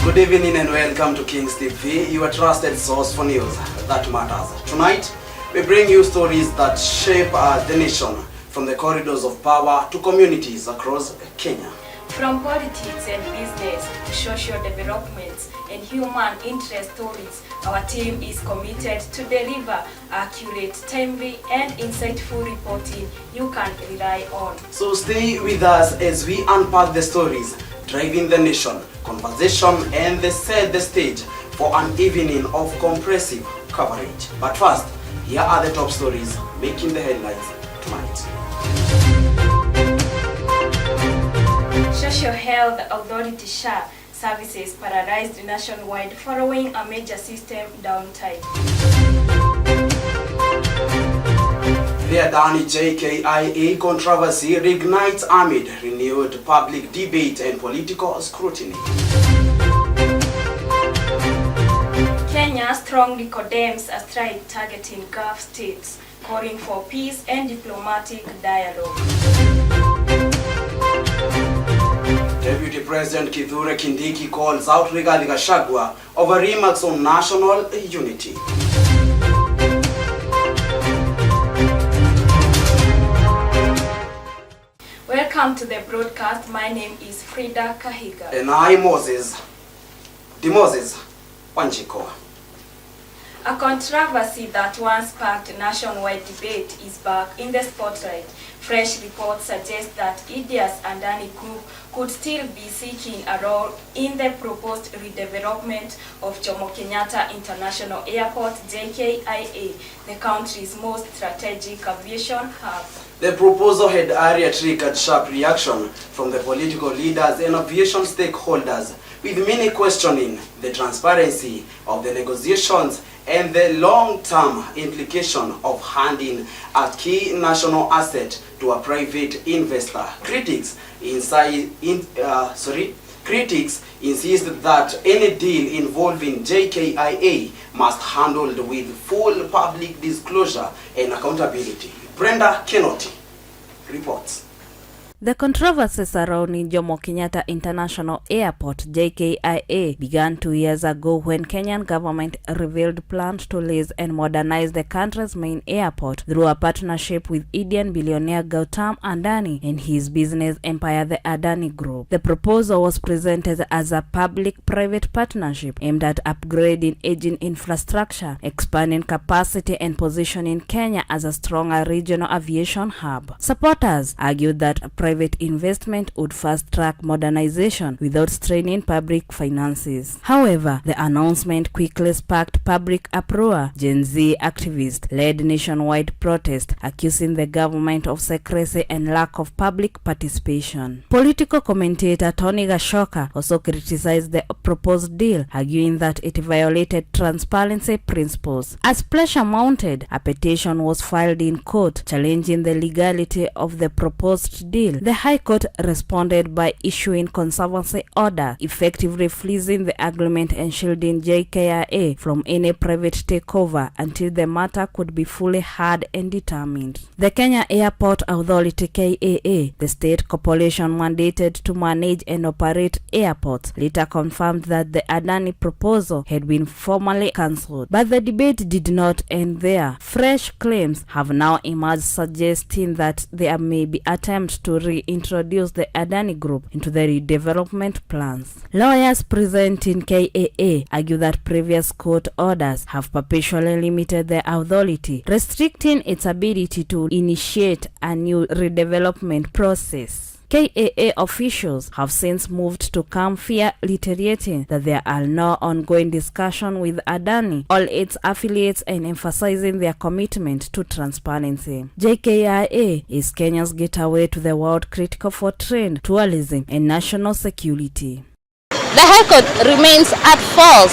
Good evening and welcome to Kindiki, your trusted source for news that matters. Tonight, we bring you stories that shape the nation, from the corridors of power to communities across Kenya. From politics and business to social developments and human interest stories, our team is committed to deliver accurate, timely, and insightful reporting you can rely on. So stay with us as we unpack the stories driving the nation, conversation, and set the stage for an evening of comprehensive coverage. But first, here are the top stories making the headlines tonight. Social Health Authority (SHA) services paralyzed nationwide following a major system downtime. The Adani JKIA controversy reignites amid renewed public debate and political scrutiny. Kenya strongly condemns a strike targeting Gulf states, calling for peace and diplomatic dialogue. Deputy President Kindiki calls out Gachagua over remarks on national unity. Welcome to the broadcast. My name is Frida Kahiga. And I'm Moses Wanjiko. A controversy that once sparked nationwide debate is back in the spotlight. Fresh reports suggest that Idias and Adani Group could still be seeking a role in the proposed redevelopment of Jomo Kenyatta International Airport (JKIA), the country's most strategic aviation hub. The proposal had earlier triggered sharp reaction from the political leaders and aviation stakeholders, with many questioning the transparency of the negotiations and the long-term implication of handing a key national asset to a private investor. Critics insist that any deal involving JKIA must handled with full public disclosure and accountability. Brenda Kenoti reports. The controversy surrounding Jomo Kenyatta International Airport (JKIA) began 2 years ago when Kenyan government revealed plans to lease and modernize the country's main airport through a partnership with Indian billionaire Gautam Adani and his business empire, the Adani Group. The proposal was presented as a public-private partnership aimed at upgrading aging infrastructure, expanding capacity, and positioning Kenya as a stronger regional aviation hub. Supporters argued that private investment would fast-track modernization without straining public finances. However, the announcement quickly sparked public uproar. Gen Z activists led nationwide protest, accusing the government of secrecy and lack of public participation. Political commentator Tony Gachagua also criticized the proposed deal, arguing that it violated transparency principles. As pressure mounted, a petition was filed in court challenging the legality of the proposed deal. The High Court responded by issuing conservancy order, effectively freezing the agreement and shielding JKIA from any private takeover until the matter could be fully heard and determined. The Kenya Airport Authority (KAA), the state corporation mandated to manage and operate airports, later confirmed that the Adani proposal had been formally cancelled. But the debate did not end there. Fresh claims have now emerged suggesting that there may be attempts to reintroduce the Adani Group into the redevelopment plans. Lawyers present in KAA argue that previous court orders have perpetually limited the authority, restricting its ability to initiate a new redevelopment process. KAA officials have since moved to calm fear, reiterating that there are no ongoing discussions with Adani, all its affiliates, and emphasizing their commitment to transparency. JKIA is Kenya's gateway to the world, critical for trade, tourism, and national security. The High Court remains at fault,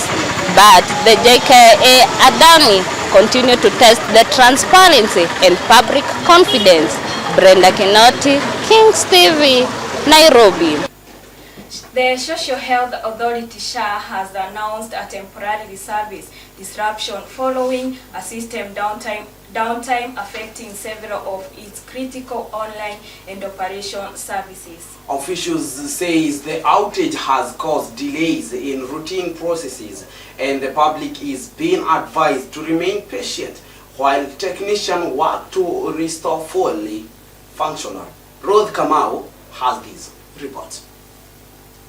but the JKIA Adani continue to test the transparency and public confidence. Brenda Kenoti, Kindiki, Nairobi. The Social Health Authority SHA has announced a temporary service disruption following a system downtime affecting several of its critical online and operation services. Officials say the outage has caused delays in routine processes, and the public is being advised to remain patient while technicians work to restore fully functional. Ruth Kamau has these reports.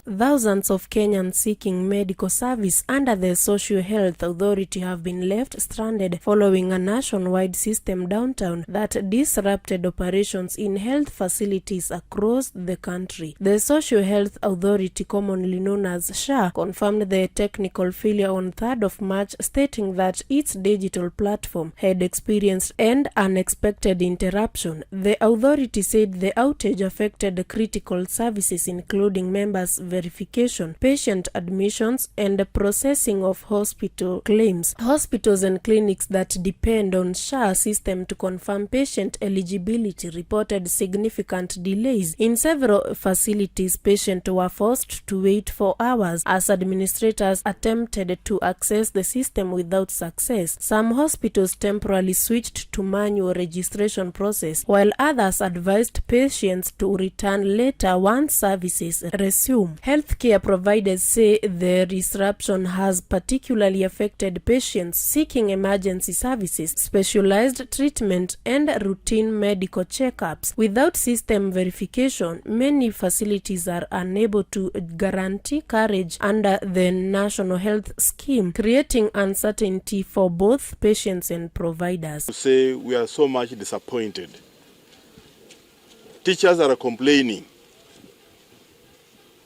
Thousands of Kenyans seeking medical service under the Social Health Authority have been left stranded following a nationwide system downturn that disrupted operations in health facilities across the country. The Social Health Authority, commonly known as SHA, confirmed the technical failure on 3rd of March, stating that its digital platform had experienced an unexpected interruption. The authority said the outage affected critical services including members' verification, patient admissions, and the processing of hospital claims. Hospitals and clinics that depend on SHA system to confirm patient eligibility reported significant delays. In several facilities, patients were forced to wait for hours as administrators attempted to access the system without success. Some hospitals temporarily switched to manual registration process, while others advised patients to return later once services resume. Healthcare providers say the disruption has particularly affected patients seeking emergency services, specialized treatment, and routine medical checkups. Without system verification, many facilities are unable to guarantee coverage under the National Health Scheme, creating uncertainty for both patients and providers. To say we are so much disappointed. Teachers are complaining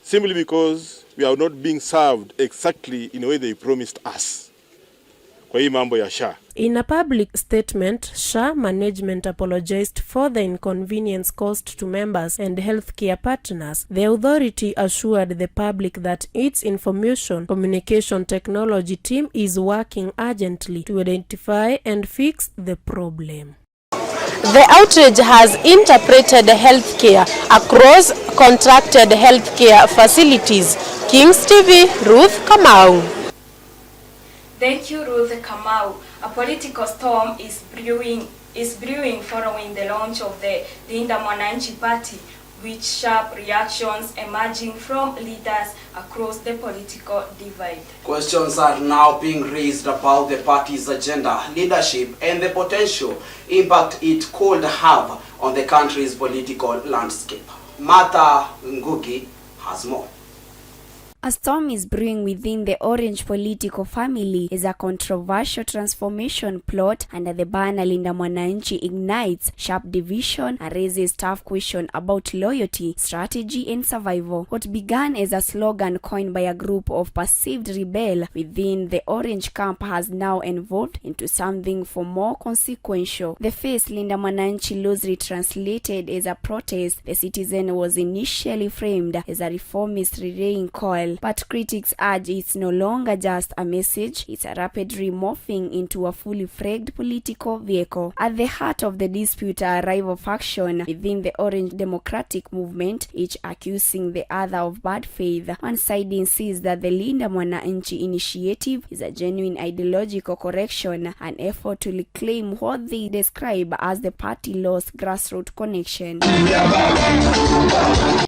simply because we are not being served exactly in a way they promised us. Kwa hii mambo ya SHA. In a public statement, SHA management apologized for the inconvenience caused to members and healthcare partners. The authority assured the public that its information communication technology team is working urgently to identify and fix the problem. The outage has interrupted healthcare across contracted healthcare facilities. Kings TV, Ruth Kamau. Thank you, Ruth Kamau. A political storm is brewing following the launch of the Linda Mwananchi Party, with sharp reactions emerging from leaders across the political divide. Questions are now being raised about the party's agenda, leadership, and the potential impact it could have on the country's political landscape. Martha Ngugi has more. A storm is brewing within the Orange political family as a controversial transformation plot under the banner Linda Mwananchi ignites sharp division and raises tough questions about loyalty, strategy, and survival. What began as a slogan coined by a group of perceived rebels within the Orange camp has now evolved into something far more consequential. The phrase Linda Mwananchi, loosely translated as a protest the citizen, was initially framed as a reformist rallying call, but critics urge it's no longer just a message, it's a rapidly morphing into a fully fledged political vehicle. At the heart of the dispute are a rival faction within the Orange Democratic Movement, each accusing the other of bad faith. One side insists that the Linda Mwananchi initiative is a genuine ideological correction, an effort to reclaim what they describe as the party lost grassroots connection.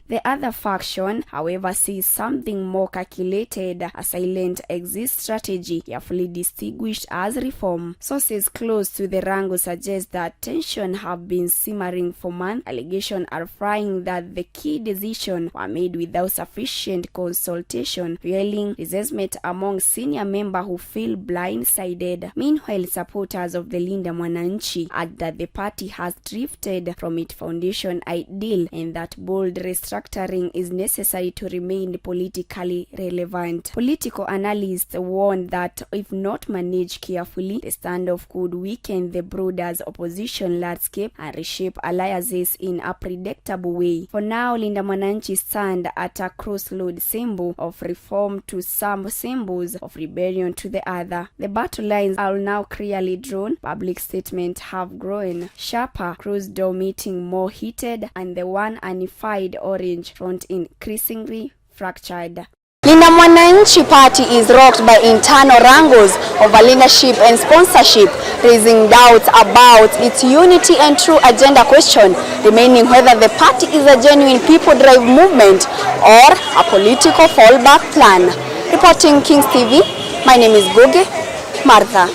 The other faction, however, sees something more calculated, a silent exit strategy, carefully distinguished as reform. Sources close to the wrangle suggest that tensions have been simmering for months. Allegations are flying that the key decisions were made without sufficient consultation, fueling resentment among senior members who feel blindsided. Meanwhile, supporters of the Linda Mwananchi add that the party has drifted from its foundation ideal and that bold restructuring is necessary to remain politically relevant. Political analysts warn that if not managed carefully, the standoff could weaken the broader opposition landscape and reshape alliances in a predictable way. For now, Linda Mwananchi stands at a crossroad, symbol of reform to some, symbols of rebellion to the other. The battle lines are now clearly drawn. Public statements have grown sharper, cross-door meeting more heated, and the one unified Orange front increasingly fractured. Linda Mwananchi Party is rocked by internal wrangles over leadership and sponsorship, raising doubts about its unity and true agenda question, remaining whether the party is a genuine people-drive movement or a political fallback plan. Reporting Kings TV, my name is Goge Martha.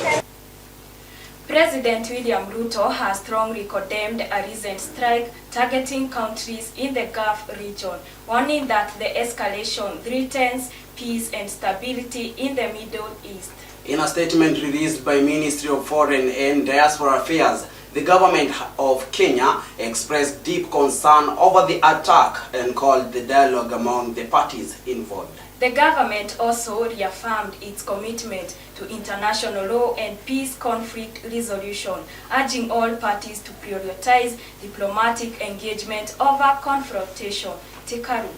President William Ruto has strongly condemned a recent strike targeting countries in the Gulf region, warning that the escalation threatens peace and stability in the Middle East. In a statement released by Ministry of Foreign and Diaspora Affairs, the government of Kenya expressed deep concern over the attack and called the dialogue among the parties involved. The government also reaffirmed its commitment to international law and peace conflict resolution, urging all parties to prioritize diplomatic engagement over confrontation. Take a look.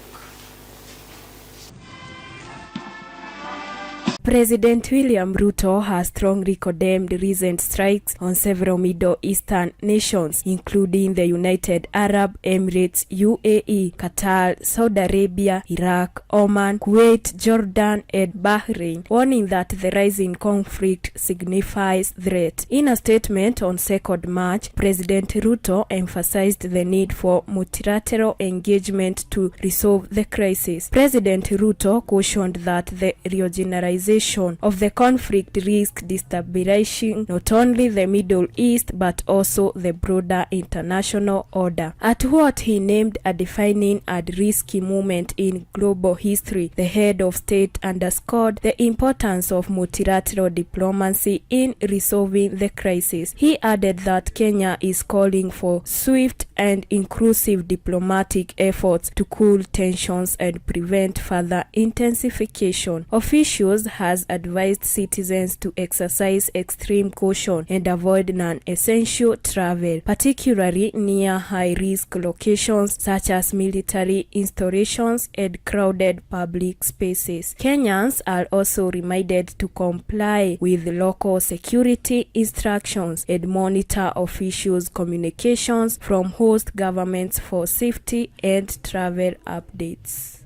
President William Ruto has strongly condemned recent strikes on several Middle Eastern nations, including the United Arab Emirates, UAE, Qatar, Saudi Arabia, Iraq, Oman, Kuwait, Jordan, and Bahrain, warning that the rising conflict signifies threat. In a statement on 2nd March, President Ruto emphasized the need for multilateral engagement to resolve the crisis. President Ruto cautioned that the regeneration of the conflict risk destabilizing not only the Middle East but also the broader international order. At what he named a defining and risky moment in global history, the head of state underscored the importance of multilateral diplomacy in resolving the crisis. He added that Kenya is calling for swift and inclusive diplomatic efforts to cool tensions and prevent further intensification. Officials has advised citizens to exercise extreme caution and avoid non-essential travel, particularly near high-risk locations such as military installations and crowded public spaces. Kenyans are also reminded to comply with local security instructions and monitor officials' communications from host governments for safety and travel updates.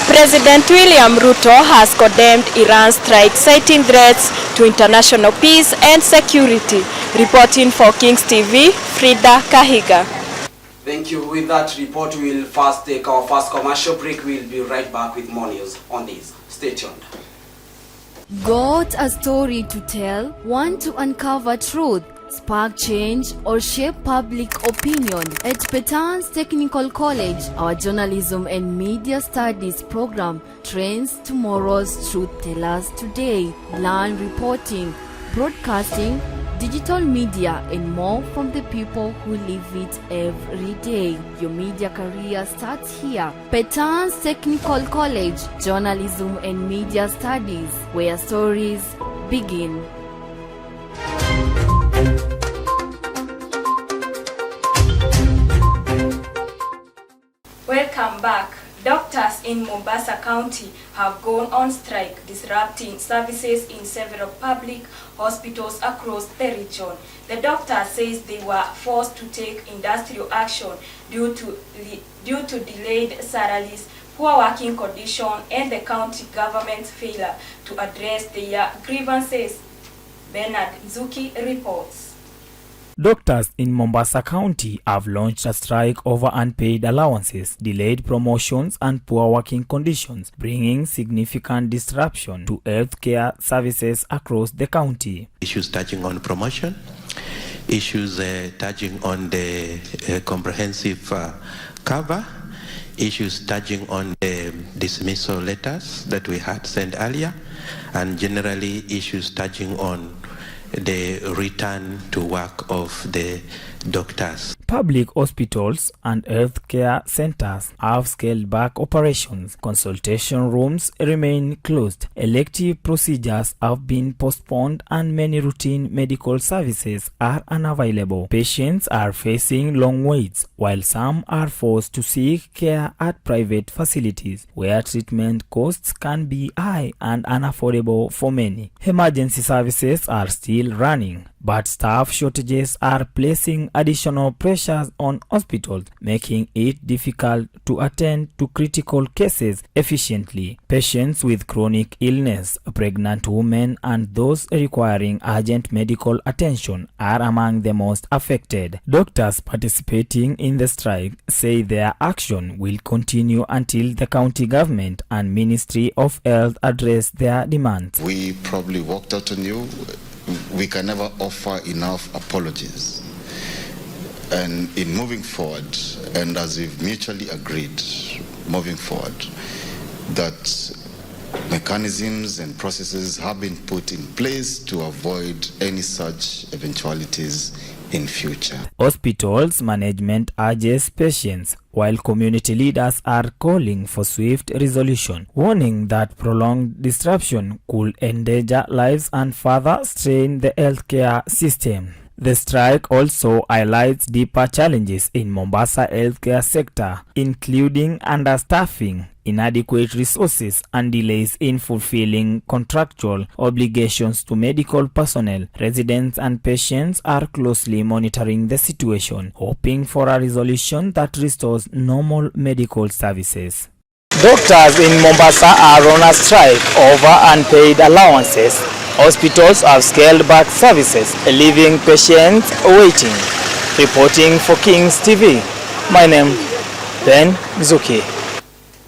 President William Ruto has condemned Iran's strike, citing threats to international peace and security. Reporting for Kings TV, Frida Kahiga. Thank you. With that report, we will first take our first commercial break. We'll be right back with more news on this. Stay tuned. Got a story to tell? Want to uncover truth, spark change, or shape public opinion? At Petan's Technical College, our Journalism and Media Studies program trains tomorrow's truth tellers today. Learn reporting, broadcasting, digital media, and more from the people who live it every day. Your media career starts here. Petan's Technical College, Journalism and Media Studies, where stories begin. Welcome back. Doctors in Mombasa County have gone on strike, disrupting services in several public hospitals across the region. The doctor says they were forced to take industrial action due to delayed salaries, poor working conditions, and the county government's failure to address their grievances. Bernard Zuki reports. Doctors in Mombasa County have launched a strike over unpaid allowances, delayed promotions, and poor working conditions, bringing significant disruption to healthcare services across the county. Issues touching on promotion, issues touching on the comprehensive cover, issues touching on the dismissal letters that we had sent earlier, and generally issues touching on the return to work of the doctors. Public hospitals and healthcare centers have scaled back operations. Consultation rooms remain closed. Elective procedures have been postponed and many routine medical services are unavailable. Patients are facing long waits, while some are forced to seek care at private facilities where treatment costs can be high and unaffordable for many. Emergency services are still still running, but staff shortages are placing additional pressures on hospitals, making it difficult to attend to critical cases efficiently. Patients with chronic illness, pregnant women, and those requiring urgent medical attention are among the most affected. Doctors participating in the strike say their action will continue until the county government and Ministry of Health address their demands. We probably walked out on you. We can never offer enough apologies. And in moving forward, and as we've mutually agreed, moving forward, that mechanisms and processes have been put in place to avoid any such eventualities in future. Hospitals management urges patience, while community leaders are calling for swift resolution, warning that prolonged disruption could endanger lives and further strain the healthcare system. The strike also highlights deeper challenges in Mombasa healthcare sector, including understaffing, inadequate resources, and delays in fulfilling contractual obligations to medical personnel. Residents and patients are closely monitoring the situation, hoping for a resolution that restores normal medical services. Doctors in Mombasa are on a strike over unpaid allowances. Hospitals have scaled back services, leaving patients waiting. Reporting for Kings TV, my name, Ben Zuki.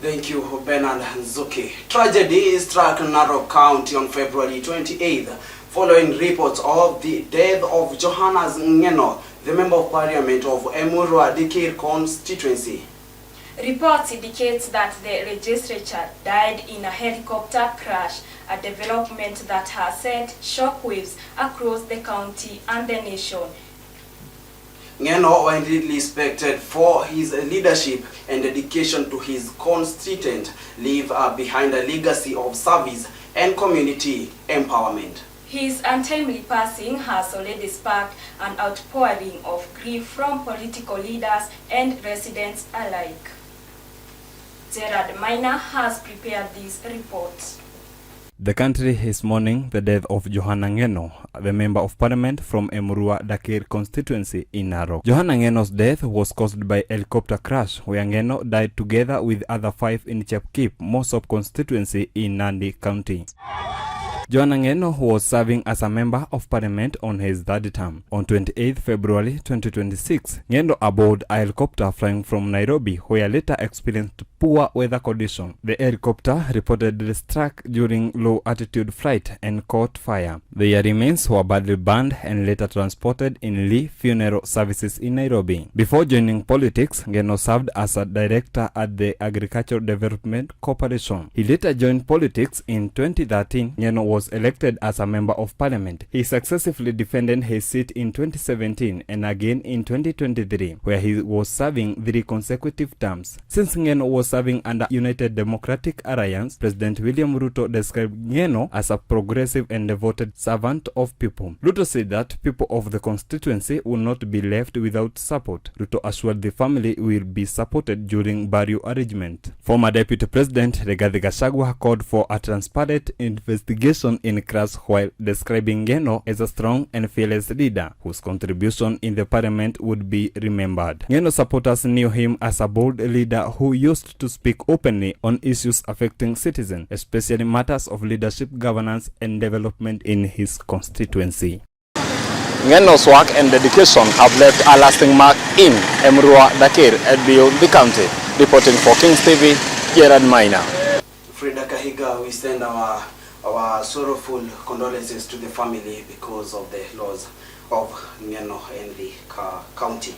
Thank you, Bernard Nzuki. Tragedy struck Narok County on February 28th, following reports of the death of Johannes Ngeno, the Member of Parliament of Emurua Dikir constituency. Reports indicate that the legislature died in a helicopter crash, a development that has sent shockwaves across the county and the nation. Ngeno widely respected for his leadership and dedication to his constituent, leave behind a legacy of service and community empowerment. His untimely passing has already sparked an outpouring of grief from political leaders and residents alike. Gerard Minor has prepared these reports. The country is mourning the death of Johanna Ngeno, the Member of Parliament from Emurua Dakir constituency in Narok. Johanna Ngeno's death was caused by a helicopter crash where Ngeno died together with other 5 in Chepkip, Mosop constituency in Nandi County. Johanna Ngeno was serving as a Member of Parliament on his third term. On 28 February 2026, Ngeno aboard a helicopter flying from Nairobi, where later experienced poor weather conditions. The helicopter reportedly struck during low-altitude flight and caught fire. Their remains were badly burned and later transported in Lee Funeral Services in Nairobi. Before joining politics, Ngeno served as a director at the Agricultural Development Corporation. He later joined politics in 2013. Ngeno was elected as a Member of Parliament. He successively defended his seat in 2017 and again in 2023, where he was serving 3 consecutive terms. Since Ngeno was serving under United Democratic Alliance, President William Ruto described Ngeno as a progressive and devoted servant of people. Ruto said that people of the constituency will not be left without support. Ruto assured the family will be supported during burial arrangement. Former Deputy President Rigathi Gachagua called for a transparent investigation in crash while describing Ngeno as a strong and fearless leader whose contribution in the parliament would be remembered. Ngeno supporters knew him as a bold leader who used to speak openly on issues affecting citizens, especially matters of leadership, governance, and development in his constituency. Ngeno's work and dedication have left a lasting mark in Emurua Dakir and beyond the county. Reporting for Kings TV, Gerard Minor. Frida Kahiga, we send our sorrowful condolences to the family because of the loss of Ngeno in the county.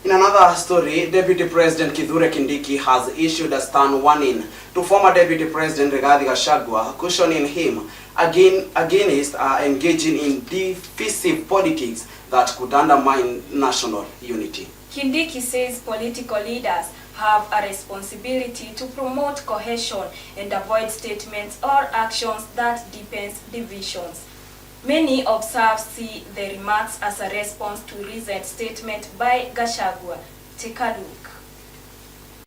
In another story, Deputy President Kithure Kindiki has issued a stern warning to former Deputy President Rigathi Gachagua, cautioning him against engaging in divisive politics that could undermine national unity. Kindiki says political leaders have a responsibility to promote cohesion and avoid statements or actions that deepen divisions. Many observers see the remarks as a response to recent statement by Gachagua. Take a look.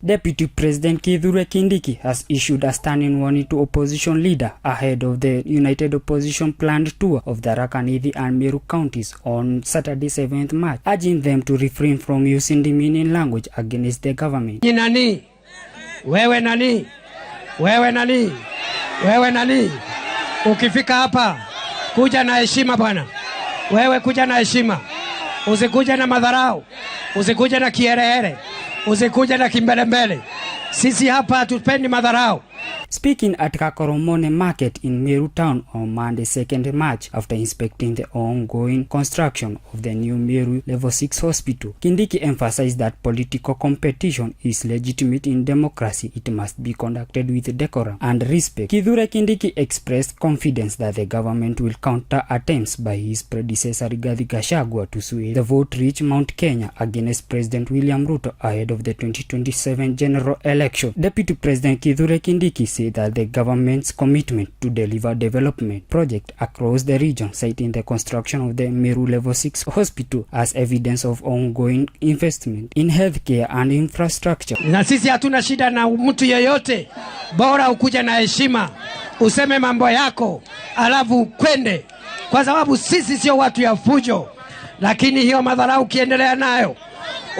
Deputy President Kithure Kindiki has issued a standing warning to opposition leader ahead of the United Opposition planned tour of the Tharaka Nithi and Meru counties on Saturday 7th March, urging them to refrain from using demeaning language against the government. Nani? Wewe nani? Wewe nani? Wewe nani? Ukifika hapa kuja na heshima bwana. Wewe kuja na heshima. Usikuja na madharau. Usikuja na kiherehere. Usikuja na kimbelembele. Sisi hapa hatupendi madharau. Speaking at Kakoromone Market in Meru Town on Monday 2nd March after inspecting the ongoing construction of the new Meru Level 6 hospital, Kindiki emphasized that political competition is legitimate in democracy. It must be conducted with decorum and respect. Kithure Kindiki expressed confidence that the government will counter attempts by his predecessor Gachagua to sway the vote-rich Mount Kenya against President William Ruto ahead of the 2027 general election. Deputy President Kithure Kindiki said that the government's commitment to deliver development projects across the region, citing the construction of the Meru Level 6 hospital as evidence of ongoing investment in healthcare and infrastructure. Na sisi hatuna shida na mtu yeyote, bora ukuje na heshima, useme mambo yako, alafu kwende, kwa sababu sisi sio watu ya fujo. Lakini hiyo madharau ukiendelea nayo,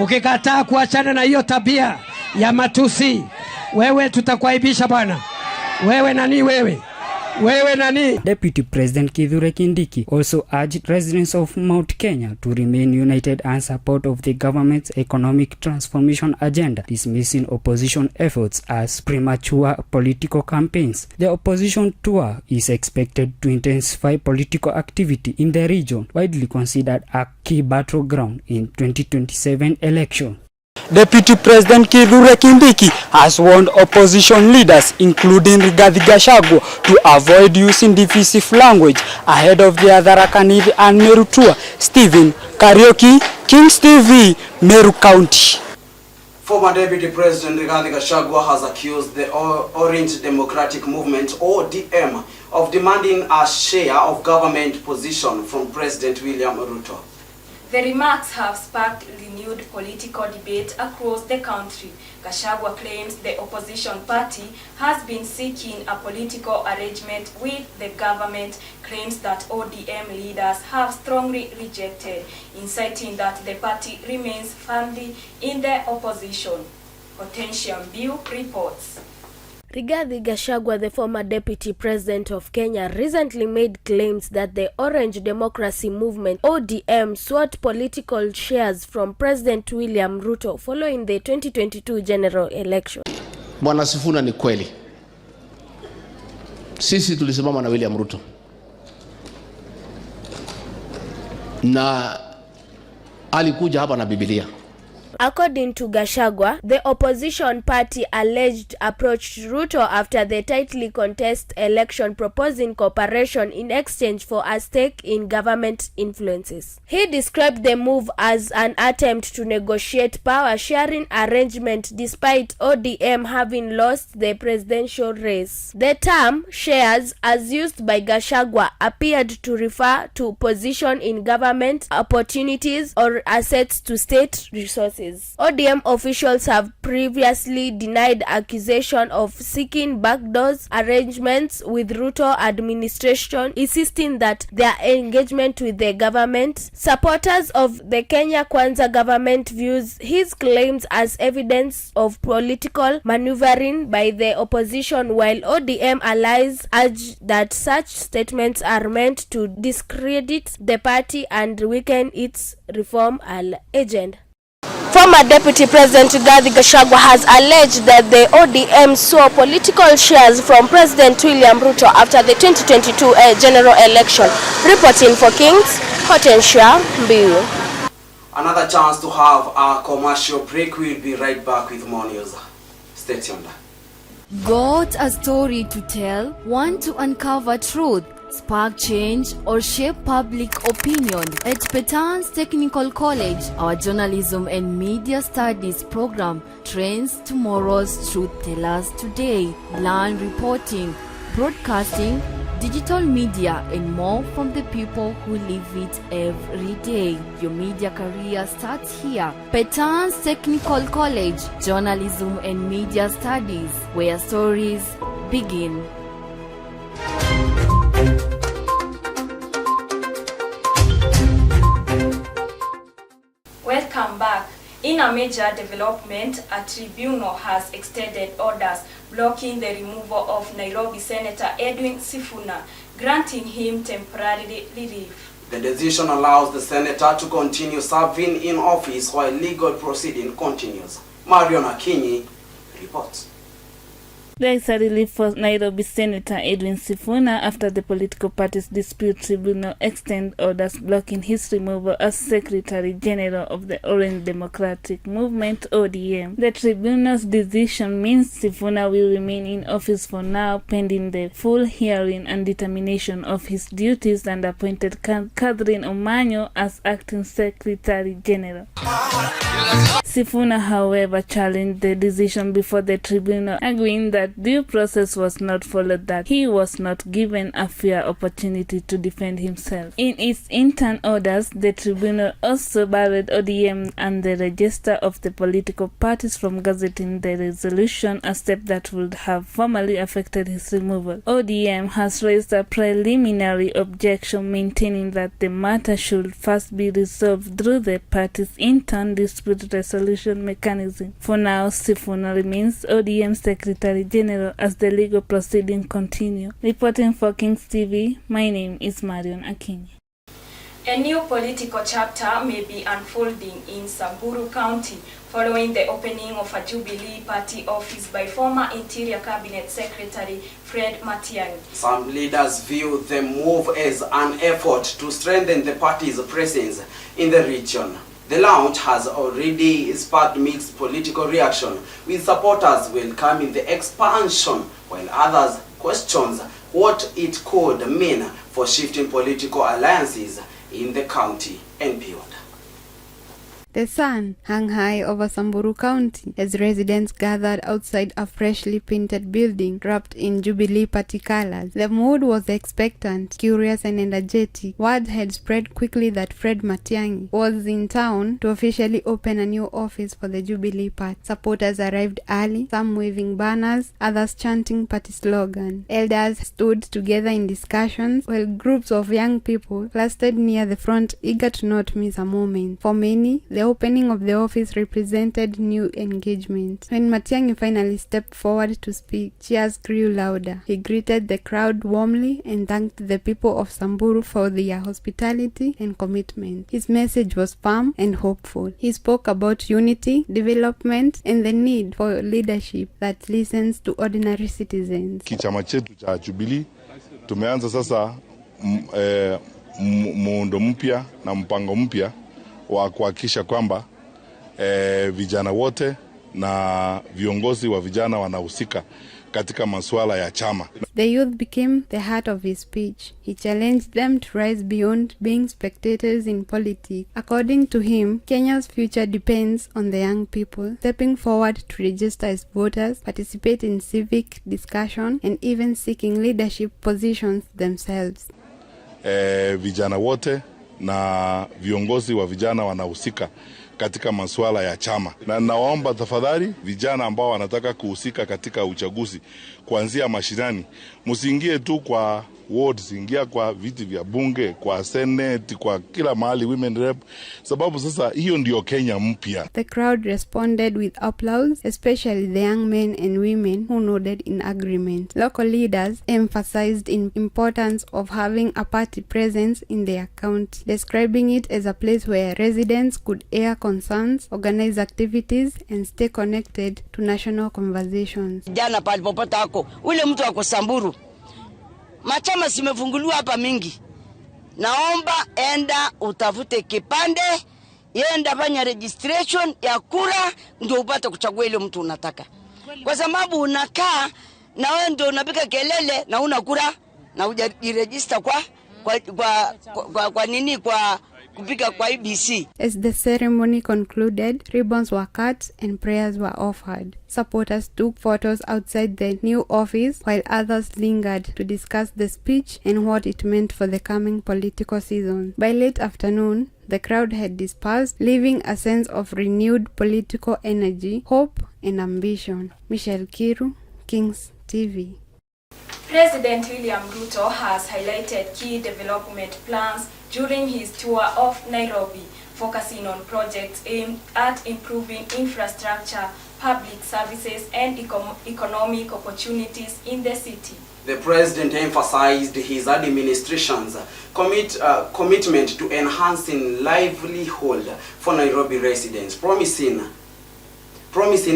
ukikataa kuachana na hiyo tabia ya matusi, wewe tutakuaibisha bwana. Wewe nani wewe? Wewe nani? Deputy President Kithure Kindiki also urged residents of Mount Kenya to remain united and support of the government's economic transformation agenda, dismissing opposition efforts as premature political campaigns. The opposition tour is expected to intensify political activity in the region, widely considered a key battleground in 2027 election. Deputy President Kithure Kindiki has warned opposition leaders, including Rigathi Gachagua, to avoid using divisive language ahead of the Tharaka Nithi and Meru tour. Stephen Karaoke, Kings TV, Meru County. Former Deputy President Rigathi Gachagua has accused the Orange Democratic Movement, ODM, of demanding a share of government position from President William Ruto. The remarks have sparked renewed political debate across the country. Gachagua claims the opposition party has been seeking a political arrangement with the government, claims that ODM leaders have strongly rejected, inciting that the party remains firmly in the opposition. Hortensia Mbiu reports. Rigathi Gachagua, the former deputy president of Kenya, recently made claims that the Orange Democracy Movement, ODM, sought political shares from President William Ruto following the 2022 general election. Bwana Sifuna, ni kweli sisi tulisimama na William Ruto na alikuja hapa na Biblia. According to Gachagua, the opposition party alleged approached Ruto after the tightly contested election, proposing cooperation in exchange for a stake in government influences. He described the move as an attempt to negotiate power-sharing arrangement despite ODM having lost the presidential race. The term shares, as used by Gachagua, appeared to refer to position in government, opportunities, or assets to state resources. ODM officials have previously denied accusation of seeking backdoors arrangements with Ruto administration, insisting that their engagement with the government. Supporters of the Kenya Kwanza government views his claims as evidence of political maneuvering by the opposition, while ODM allies urge that such statements are meant to discredit the party and weaken its reform agenda. Former Deputy President Rigathi Gachagua has alleged that the ODM saw political shares from President William Ruto after the 2022 general election. Reporting for Kings, Hortensia Mbiu. Another chance to have a commercial break. We'll be right back with more news. Stay tuned. Got a story to tell? Want to uncover truth? Spark change or shape public opinion? At Petans Technical College, our journalism and media studies program trains tomorrow's truth tellers today. Learn reporting, broadcasting, digital media, and more from the people who live it every day. Your media career starts here. Petan's Technical College, Journalism and Media Studies, where stories begin. Welcome back. In a major development, a tribunal has extended orders blocking the removal of Nairobi Senator Edwin Sifuna, granting him temporary relief. The decision allows the senator to continue serving in office while legal proceeding continues. Marion Akinyi reports. There is a relief for Nairobi Senator Edwin Sifuna after the political parties dispute tribunal extend orders blocking his removal as Secretary General of the Orange Democratic Movement (ODM). The tribunal's decision means Sifuna will remain in office for now pending the full hearing and determination of his duties, and appointed Catherine Omanyo as acting Secretary General. Sifuna, however, challenged the decision before the tribunal, arguing that due process was not followed, that he was not given a fair opportunity to defend himself. In its intern orders, the tribunal also barred ODM and the register of the political parties from gazetting the resolution, a step that would have formally affected his removal. ODM has raised a preliminary objection, maintaining that the matter should first be resolved through the party's intern dispute resolution mechanism. For now, Sifuna remains ODM Secretary General as the legal proceedings continue. Reporting for Kings TV, my name is Marion Akinyi. A new political chapter may be unfolding in Samburu County following the opening of a Jubilee Party office by former Interior Cabinet Secretary Fred Matiang'i. Some leaders view the move as an effort to strengthen the party's presence in the region. The launch has already sparked mixed political reaction, with supporters welcoming the expansion, while others question what it could mean for shifting political alliances in the county and beyond. The sun hung high over Samburu County as residents gathered outside a freshly painted building wrapped in Jubilee Party colors. The mood was expectant, curious and energetic. Word had spread quickly that Fred Matiang'i was in town to officially open a new office for the Jubilee Party. Supporters arrived early, some waving banners, others chanting party slogan. Elders stood together in discussions, while groups of young people clustered near the front, eager to not miss a moment. For many, the opening of the office represented new engagement. When Matiang'i finally stepped forward to speak, cheers grew louder. He greeted the crowd warmly and thanked the people of Samburu for their hospitality and commitment. His message was firm and hopeful. He spoke about unity, development, and the need for leadership that listens to ordinary citizens. Kichama chetu cha Jubilee tumeanza sasa muundo mpya na mpango mpya wa kuhakikisha kwamba vijana wote na viongozi wa vijana wanahusika katika masuala ya chama. The youth became the heart of his speech. He challenged them to rise beyond being spectators in politics. According to him, Kenya's future depends on the young people stepping forward to register as voters, participate in civic discussion, and even seeking leadership positions themselves. Vijana wote na viongozi wa vijana wanahusika katika masuala ya chama. Na naomba tafadhali vijana ambao wanataka kuhusika katika uchaguzi kuanzia mashinani, msiingie tu kwa wards, ingia kwa viti vya bunge, kwa senate, kwa kila mahali women rep, sababu sasa hiyo ndio Kenya mpya. The crowd responded with applause, especially the young men and women who nodded in agreement. Local leaders emphasized the importance of having a party presence in their county, describing it as a place where residents could air concerns, organize activities, and stay connected to national conversations. Jana palipopata ako ule mtu ako Samburu, machama simefunguliwa hapa mingi. Naomba enda utafute kipande, enda fanya registration ya kura, ndio upate kuchagua ile mtu unataka. Kwa sababu unakaa na wewe ndio unapiga kelele na una kura na hujajiregister kwa nini kwa kupika kwa IBC. As the ceremony concluded, ribbons were cut and prayers were offered. Supporters took photos outside the new office while others lingered to discuss the speech and what it meant for the coming political season. By late afternoon, the crowd had dispersed, leaving a sense of renewed political energy, hope and ambition. Michelle Kiru, Kings TV. President William Ruto has highlighted key development plans during his tour of Nairobi, focusing on projects aimed at improving infrastructure, public services and economic opportunities in the city. The president emphasized his administration's commitment to enhancing livelihood for Nairobi residents, promising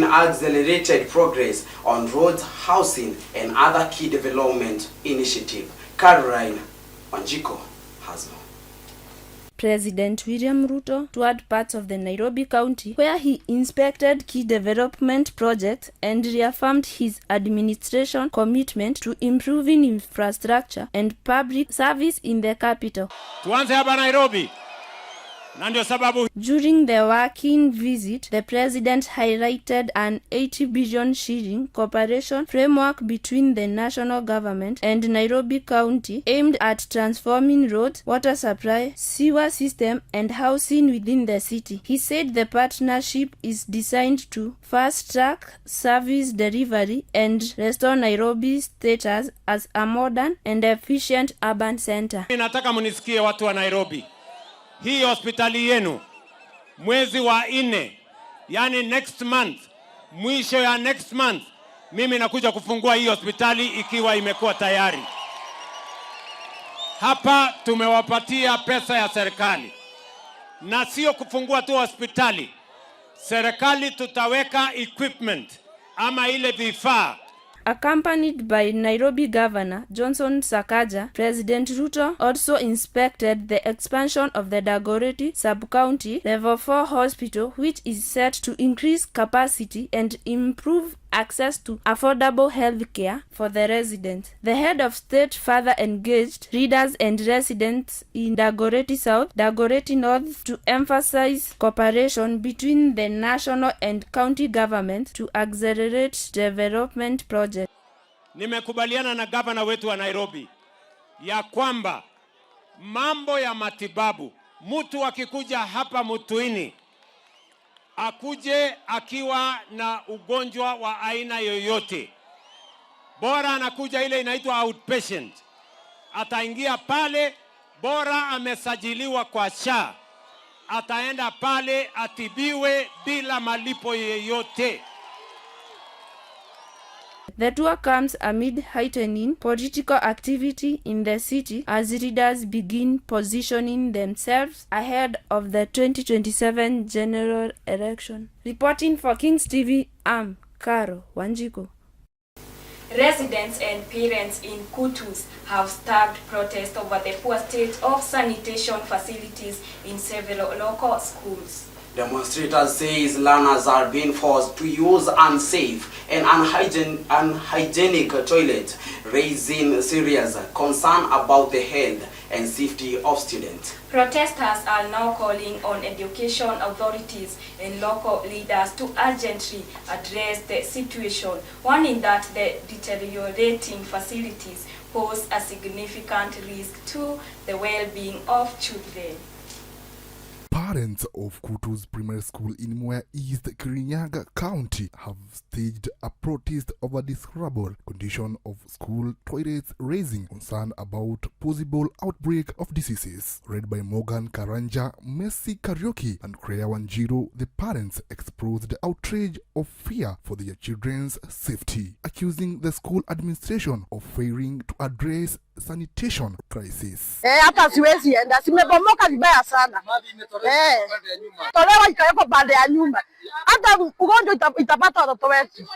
accelerated progress on roads, housing, and other key development initiatives. Caroline Wanjiko has more. President William Ruto toured parts of the Nairobi County where he inspected key development projects and reaffirmed his administration commitment to improving infrastructure and public service in the capital. Tuanze hapa Nairobi. During the working visit, the president highlighted an 80 billion shilling cooperation framework between the national government and Nairobi County aimed at transforming roads, water supply, sewer system and housing within the city. He said the partnership is designed to fast-track service delivery and restore Nairobi's status as a modern and efficient urban center. Nataka munisikie watu wa Nairobi. Hii hospitali yenu mwezi wa 4, yani next month, mwisho ya next month, mimi nakuja kufungua hii hospitali ikiwa imekuwa tayari. Hapa tumewapatia pesa ya serikali. Na sio kufungua tu hospitali. Serikali tutaweka equipment ama ile vifaa. Accompanied by Nairobi Governor Johnson Sakaja, President Ruto also inspected the expansion of the Dagoretti Sub-County Level 4 Hospital, which is set to increase capacity and improve access to affordable health care for the residents. The head of state further engaged readers and residents in Dagoretti South, Dagoretti North to emphasize cooperation between the national and county governments to accelerate development projects. Nimekubaliana na gavana wetu wa Nairobi ya kwamba mambo ya matibabu, mtu akikuja hapa Mutuini akuje akiwa na ugonjwa wa aina yoyote, bora anakuja ile inaitwa outpatient, ataingia pale, bora amesajiliwa kwa SHA, ataenda pale atibiwe bila malipo yoyote. The tour comes amid heightening political activity in the city as leaders begin positioning themselves ahead of the 2027 general election. Reporting for Kings TV, I'm Caro Wanjiko. Residents and parents in Kutus have staged protest over the poor state of sanitation facilities in several local schools. Demonstrators say learners are being forced to use unsafe and unhygienic toilets, raising serious concern about the health and safety of students. Protesters are now calling on education authorities and local leaders to urgently address the situation, warning that the deteriorating facilities pose a significant risk to the well-being of children. Parents of Kutu's Primary School in Mwea East, Kirinyaga County have staged a protest over the horrible condition of school toilets, raising concern about possible outbreak of diseases. Read by Morgan Karanja, Messi Karaoke and Kreya Wanjiro, the parents expressed outrage of fear for their children's safety, accusing the school administration of failing to address sanitation crisis. Hata siwezi enda, simebomoka vibaya sana. Tolewa ikawekwa pande ya nyumba. Hata ugonjwa itapata watoto wetu.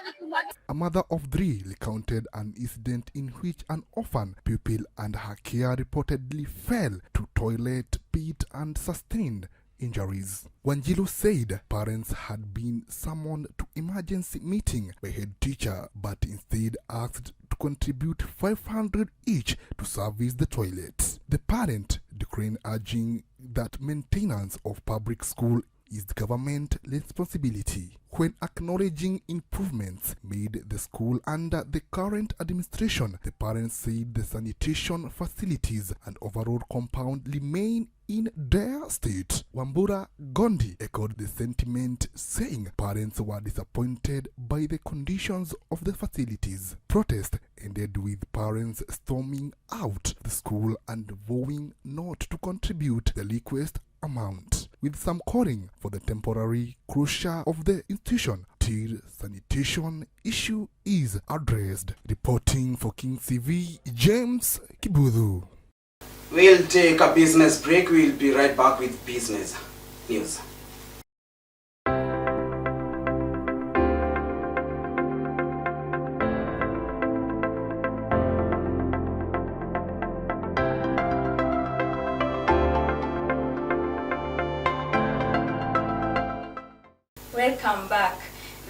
A mother of 3 recounted an incident in which an orphan pupil and her care reportedly fell to toilet pit and sustained injuries. Wanjilo said parents had been summoned to emergency meeting by head teacher, but instead asked to contribute 500 each to service the toilets. The parent declined, urging that maintenance of public school is government responsibility. When acknowledging improvements made the school under the current administration, the parents said the sanitation facilities and overall compound remain in dire state. Wambura Gondi echoed the sentiment, saying parents were disappointed by the conditions of the facilities. Protest ended with parents storming out the school and vowing not to contribute the request amount, with some calling for the temporary closure of the institution till sanitation issue is addressed. Reporting for King TV, James Kibudhu. We'll take a business break. We'll be right back with business news. Welcome back.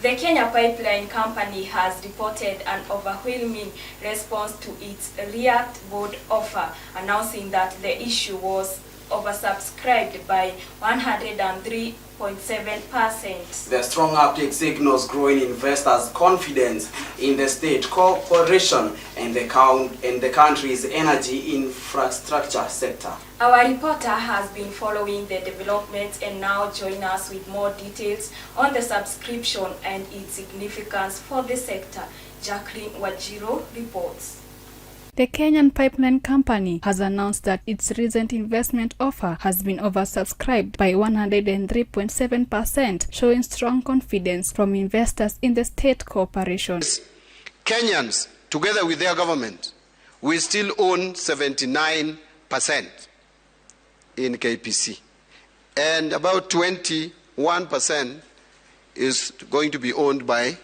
The Kenya Pipeline Company has reported an overwhelming response to its React board offer, announcing that the issue was oversubscribed by 103.7%. The strong uptake signals growing investors' confidence in the state corporation and the country's energy infrastructure sector. Our reporter has been following the developments and now joins us with more details on the subscription and its significance for the sector. Jacqueline Wajiro reports. The Kenyan Pipeline Company has announced that its recent investment offer has been oversubscribed by 103.7%, showing strong confidence from investors in the state corporation. Kenyans, together with their government, we still own 79% in KPC, and about 21% is going to be owned by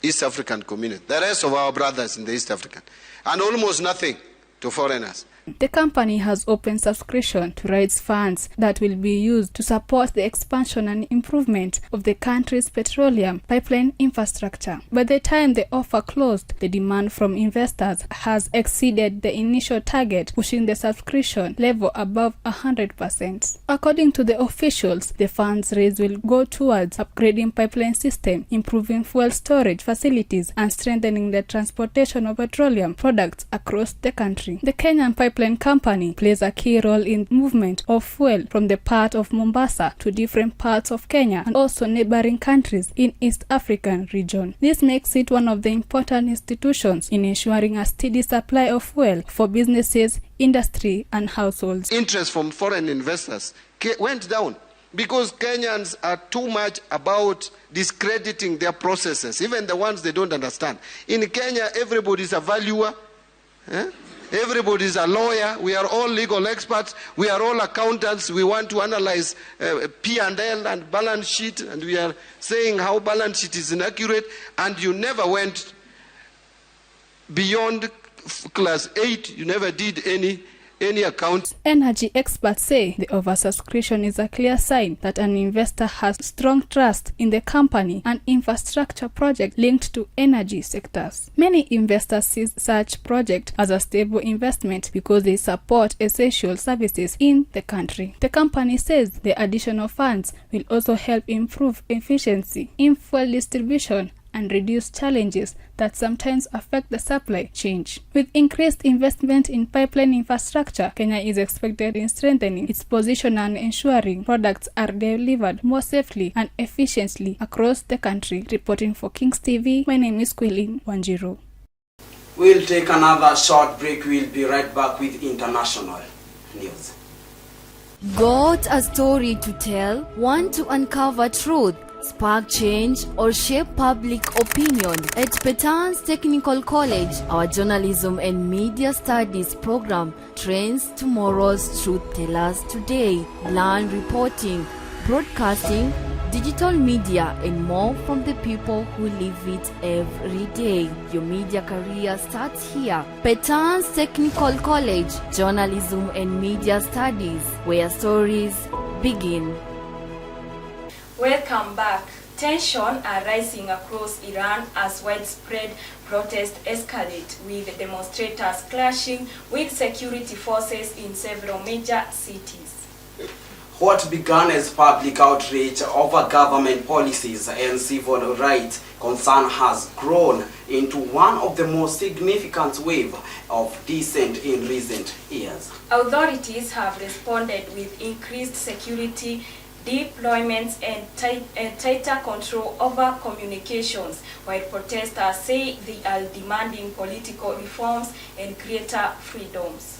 East African community, the rest of our brothers in the East African, and almost nothing to foreigners. The company has opened subscription to raise funds that will be used to support the expansion and improvement of the country's petroleum pipeline infrastructure. By the time the offer closed, the demand from investors has exceeded the initial target, pushing the subscription level above 100%. According to the officials, the funds raised will go towards upgrading pipeline system, improving fuel storage facilities, and strengthening the transportation of petroleum products across the country. The Kenyan Pipeline Company plays a key role in movement of fuel from the part of Mombasa to different parts of Kenya and also neighboring countries in East African region. This makes it one of the important institutions in ensuring a steady supply of fuel for businesses, industry, and households. Interest from foreign investors went down because Kenyans are too much about discrediting their processes, even the ones they don't understand. In Kenya, everybody is a valuer. Everybody is a lawyer. We are all legal experts. We are all accountants. We want to analyze P&L and balance sheet, and we are saying how balance sheet is inaccurate, and you never went beyond class 8. You never did any account. Energy experts say the oversubscription is a clear sign that an investor has strong trust in the company and infrastructure project linked to energy sectors. Many investors see such project as a stable investment because they support essential services in the country. The company says the additional funds will also help improve efficiency in fuel distribution and reduce challenges that sometimes affect the supply chain. With increased investment in pipeline infrastructure, Kenya is expected in strengthening its position and ensuring products are delivered more safely and efficiently across the country. Reporting for Kings TV, my name is Quilin Wanjiro. We'll take another short break. We'll be right back with international news. Got a story to tell? Want to uncover truth, spark change, or shape public opinion? At Petan's Technical College, our journalism and media studies program trains tomorrow's truth tellers today. Learn reporting, broadcasting, digital media, and more from the people who live it every day. Your media career starts here. Petan's Technical College, journalism and media studies, where stories begin. Welcome back. Tensions are rising across Iran as widespread protests escalate, with demonstrators clashing with security forces in several major cities. What began as public outreach over government policies and civil rights concern has grown into one of the most significant waves of dissent in recent years. Authorities have responded with increased security deployments and tighter control over communications, while protesters say they are demanding political reforms and greater freedoms.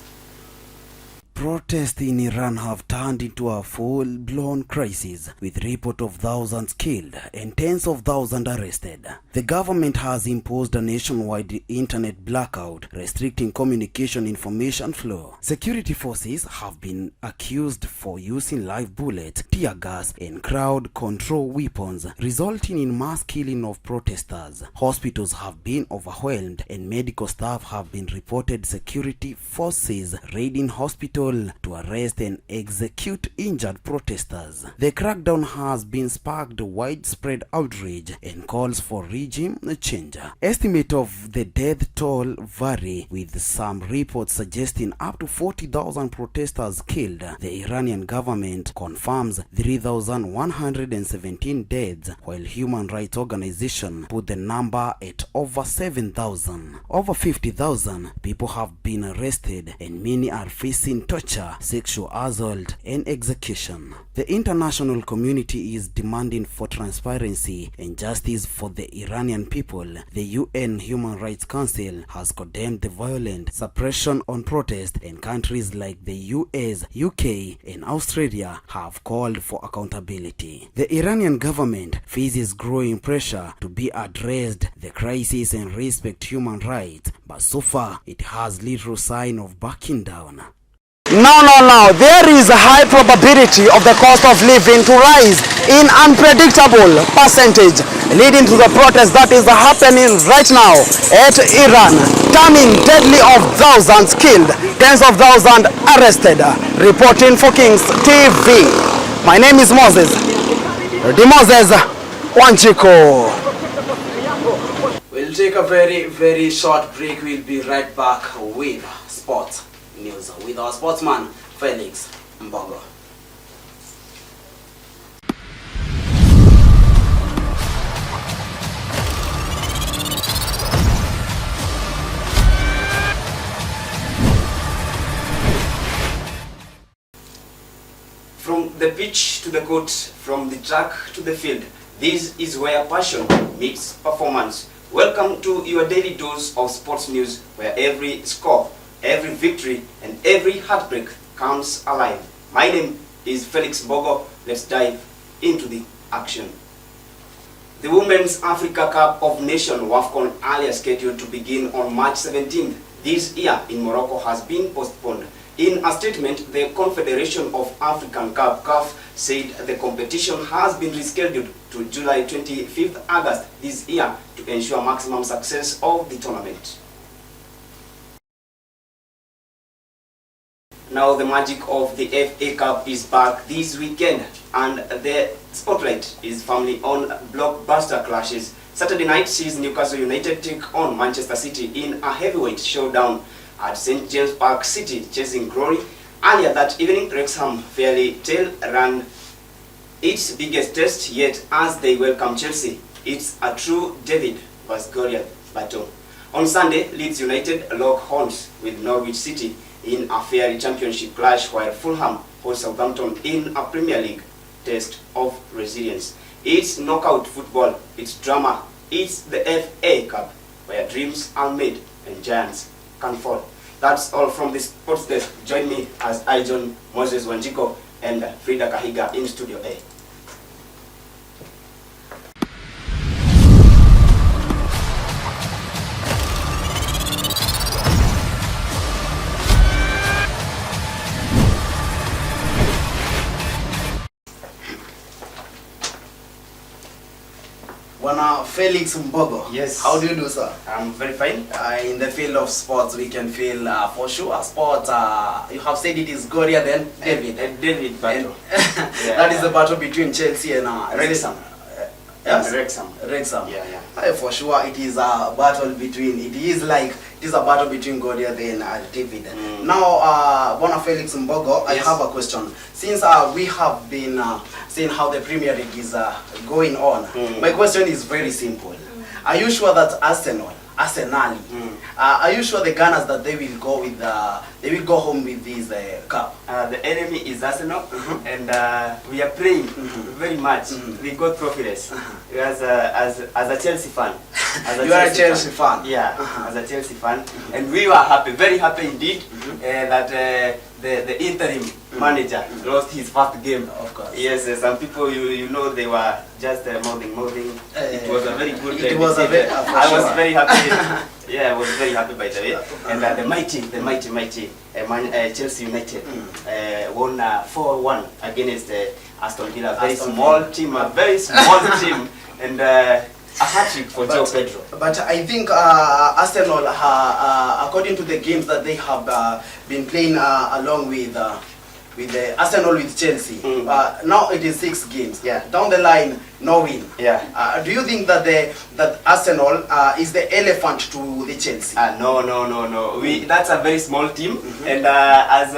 Protests in Iran have turned into a full-blown crisis, with reports of thousands killed and tens of thousands arrested. The government has imposed a nationwide internet blackout, restricting communication information flow. Security forces have been accused for using live bullets, tear gas, and crowd control weapons, resulting in mass killing of protesters. Hospitals have been overwhelmed, and medical staff have been reported security forces raiding hospitals to arrest and execute injured protesters. The crackdown has been sparked widespread outrage and calls for regime change. Estimates of the death toll vary, with some reports suggesting up to 40,000 protesters killed. The Iranian government confirms 3,117 deaths, while human rights organizations put the number at over 7,000. Over 50,000 people have been arrested, and many are facing torture, sexual assault, and execution. The international community is demanding for transparency and justice for the Iranian people. The UN Human Rights Council has condemned the violent suppression on protest, and countries like the US, UK, and Australia have called for accountability. The Iranian government faces growing pressure to be addressed the crisis and respect human rights, but so far it has little sign of backing down. Now, there is a high probability of the cost of living to rise in unpredictable percentage, leading to the protest that is happening right now at Iran, turning deadly of thousands killed, tens of thousands arrested. Reporting for Kings TV, my name is Moses Wanchiko. We'll take a very short break. We'll be right back with sports news with our sportsman Felix Mbogo. From the pitch to the court, from the track to the field, this is where passion meets performance. Welcome to your daily dose of sports news, where every score, every victory, and every heartbreak comes alive. My name is Felix Mbogo. Let's dive into the action. The Women's Africa Cup of Nations WAFCON, earlier scheduled to begin on March 17th this year in Morocco, has been postponed. In a statement, the Confederation of African Cup (CAF) said the competition has been rescheduled to July 25th August this year to ensure maximum success of the tournament. Now the magic of the FA Cup is back this weekend, and the spotlight is firmly on blockbuster clashes. Saturday night sees Newcastle United take on Manchester City in a heavyweight showdown at St. James Park, City chasing glory. Earlier that evening, Wrexham fairly ran its biggest test yet as they welcome Chelsea. It's a true David vs Goliath battle. On Sunday, Leeds United lock horns with Norwich City in a fiery championship clash, while Fulham hosts Southampton in a Premier League test of resilience. It's knockout football, it's drama, it's the FA Cup, where dreams are made and giants can fall. That's all from the sports desk. Join me as I join Moses Wanjiko and Frida Kahiga in Studio A. Felix Mbogo. Yes. How do you do, sir? I'm very fine. In the field of sports, we can feel for sure sport. You have said it is Goria then David. David battle. That is the battle between Chelsea and Wrexham. Yes? Wrexham. Wrexham. Yeah. For sure, it is a battle between. It is a battle between Goliath and David. Now, Bona Felix Mbogo, I have a question. Since we have been seeing how the Premier League is going on, my question is very simple. Are you sure that Arsenal, are you sure the Gunners that they will go with they will go home with this cup? The enemy is Arsenal, and we are praying very much. We got trophies as a Chelsea fan. You are a Chelsea fan? Yeah, as a Chelsea fan, and we were happy, very happy indeed, that the interim manager lost his first game. Of course. Yes, some people you know they were just mouthing. It was a very good. It was a very. I was very happy. Yeah, I was very happy by the way. And the mighty Chelsea United won 4-1 against Aston Villa. Very small team, and a hat-trick for Joe Pedro. But I think Arsenal, according to the games that they have been playing along with Arsenal with Chelsea, now it is 6 games. Yeah. Down the line, no win. Yeah. Do you think that that Arsenal is the elephant to the Chelsea? No. That's a very small team, and as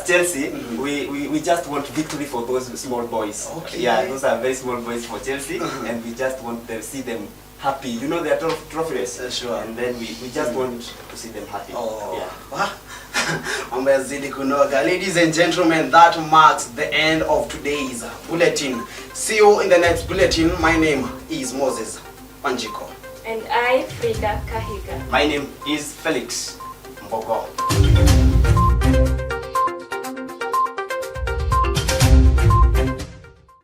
Chelsea, we just want victory for those small boys. Okay. Yeah, those are very small boys for Chelsea, and we just want to see them happy. You know, they are trophies. Sure. And then we just want to see them happy. Yeah. Ladies and gentlemen, that marks the end of today's bulletin. See you in the next bulletin. My name is Moses Panjiko. And I, Frida Kahiga. My name is Felix Mbogo.